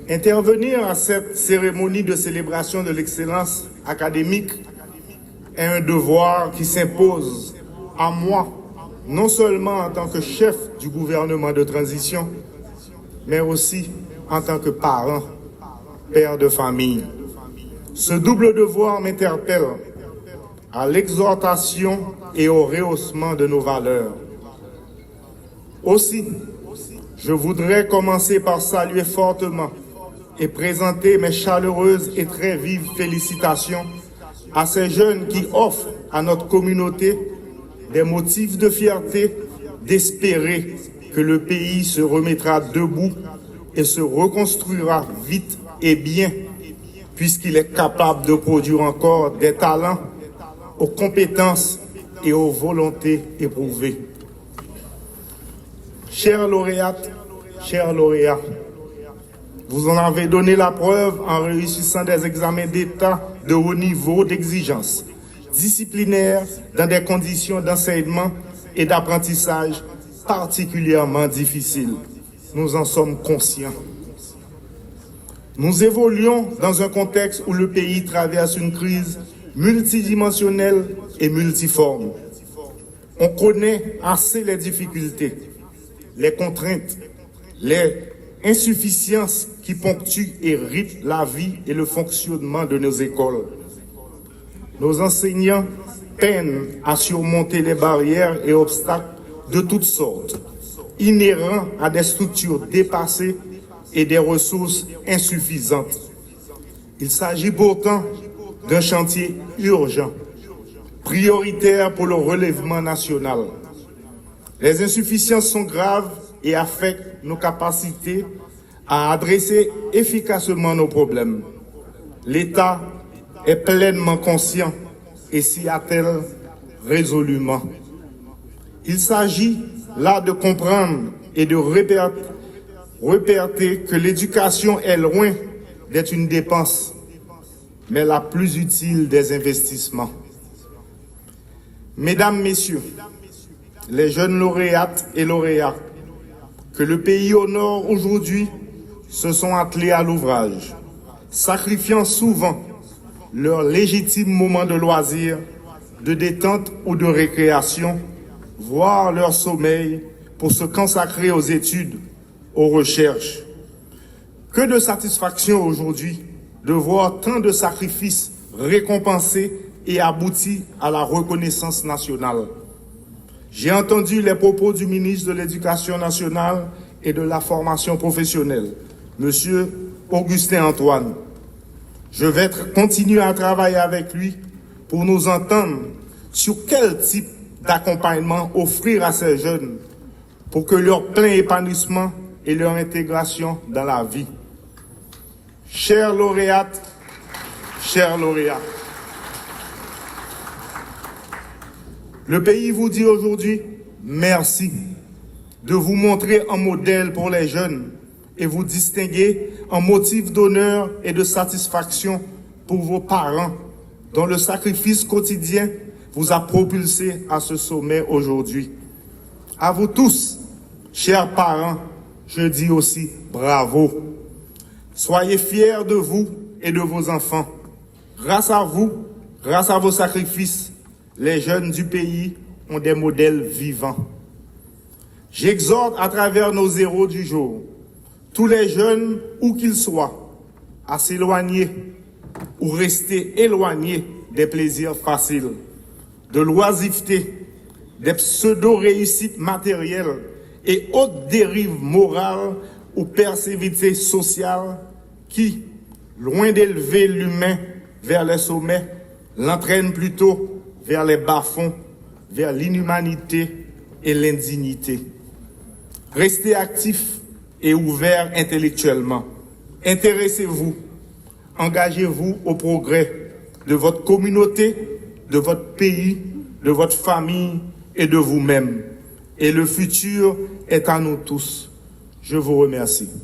Intervenir à cette cérémonie de célébration de l'excellence académique est un devoir qui s'impose à moi, non seulement en tant que chef du gouvernement de transition, mais aussi en tant que parent, père de famille. Ce double devoir m'interpelle à l'exhortation et au rehaussement de nos valeurs. Aussi, je voudrais commencer par saluer fortement et présenter mes chaleureuses et très vives félicitations à ces jeunes qui offrent à notre communauté des motifs de fierté, d'espérer que le pays se remettra debout et se reconstruira vite et bien, puisqu'il est capable de produire encore des talents aux compétences et aux volontés éprouvées. Chers lauréates, chers lauréats, vous en avez donné la preuve en réussissant des examens d'État de haut niveau d'exigence, disciplinaires dans des conditions d'enseignement et d'apprentissage particulièrement difficiles. Nous en sommes conscients. Nous évoluons dans un contexte où le pays traverse une crise multidimensionnelle et multiforme. On connaît assez les difficultés, les contraintes, les insuffisances qui ponctuent et rythment la vie et le fonctionnement de nos écoles. Nos enseignants peinent à surmonter les barrières et obstacles de toutes sortes, inhérents à des structures dépassées et des ressources insuffisantes. Il s'agit pourtant d'un chantier urgent, prioritaire pour le relèvement national. Les insuffisances sont graves et affectent nos capacités à adresser efficacement nos problèmes. L'État est pleinement conscient et s'y attelle résolument. Il s'agit là de comprendre et de répéter que l'éducation est loin d'être une dépense, mais la plus utile des investissements. Mesdames, Messieurs, les jeunes lauréates et lauréats que le pays honore aujourd'hui se sont attelés à l'ouvrage, sacrifiant souvent leur légitime moment de loisir, de détente ou de récréation, voire leur sommeil pour se consacrer aux études, aux recherches. Que de satisfaction aujourd'hui de voir tant de sacrifices récompensés et aboutis à la reconnaissance nationale. J'ai entendu les propos du ministre de l'Éducation nationale et de la formation professionnelle, M. Augustin Antoine. Je vais continuer à travailler avec lui pour nous entendre sur quel type d'accompagnement offrir à ces jeunes pour que leur plein épanouissement et leur intégration dans la vie. Chères lauréates, chers lauréats, le pays vous dit aujourd'hui merci de vous montrer un modèle pour les jeunes et vous distinguer en motif d'honneur et de satisfaction pour vos parents dont le sacrifice quotidien vous a propulsé à ce sommet aujourd'hui. À vous tous, chers parents, je dis aussi bravo. Soyez fiers de vous et de vos enfants. Grâce à vous, grâce à vos sacrifices, les jeunes du pays ont des modèles vivants. J'exhorte à travers nos héros du jour, tous les jeunes, où qu'ils soient, à s'éloigner ou rester éloignés des plaisirs faciles, de l'oisiveté, des pseudo-réussites matérielles et autres dérives morales ou persévérité sociale qui, loin d'élever l'humain vers les sommets, l'entraînent plutôt vers les bas-fonds, vers l'inhumanité et l'indignité. Restez actifs et ouverts intellectuellement. Intéressez-vous, engagez-vous au progrès de votre communauté, de votre pays, de votre famille et de vous-même. Et le futur est à nous tous. Je vous remercie.